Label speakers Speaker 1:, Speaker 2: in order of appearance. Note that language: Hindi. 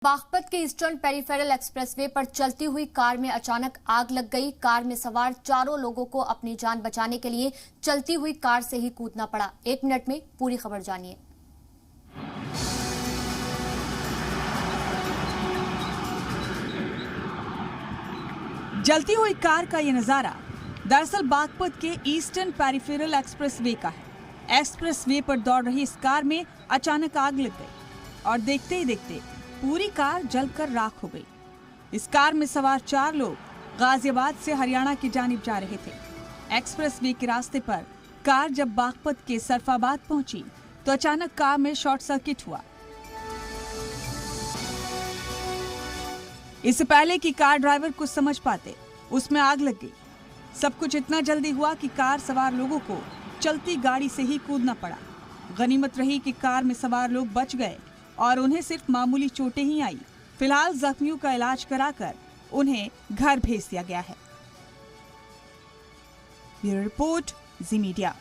Speaker 1: बागपत के ईस्टर्न पेरिफेरल एक्सप्रेसवे पर चलती हुई कार में अचानक आग लग गई। कार में सवार चारों लोगों को अपनी जान बचाने के लिए चलती हुई कार से ही कूदना पड़ा। 1 मिनट में पूरी खबर जानिए।
Speaker 2: जलती हुई कार का ये नजारा दरअसल बागपत के ईस्टर्न पेरिफेरल एक्सप्रेसवे का है। एक्सप्रेसवे पर दौड़ रही इस कार में अचानक आग लग गई और देखते ही देखते पूरी कार जलकर राख हो गई। इस कार में सवार 4 लोग गाजियाबाद से हरियाणा की जानिब जा रहे थे। एक्सप्रेसवे के रास्ते पर कार जब बागपत के सरफाबाद पहुंची तो अचानक कार में शॉर्ट सर्किट हुआ। इससे पहले कि कार ड्राइवर कुछ समझ पाते उसमें आग लग गई। सब कुछ इतना जल्दी हुआ कि कार सवार लोगों को चलती गाड़ी से ही कूदना पड़ा। गनीमत रही कि कार में सवार लोग बच गए और उन्हें सिर्फ मामूली चोटें ही आई। फिलहाल जख्मियों का इलाज कराकर उन्हें घर भेज दिया गया है। ब्यूरो रिपोर्ट, जी मीडिया।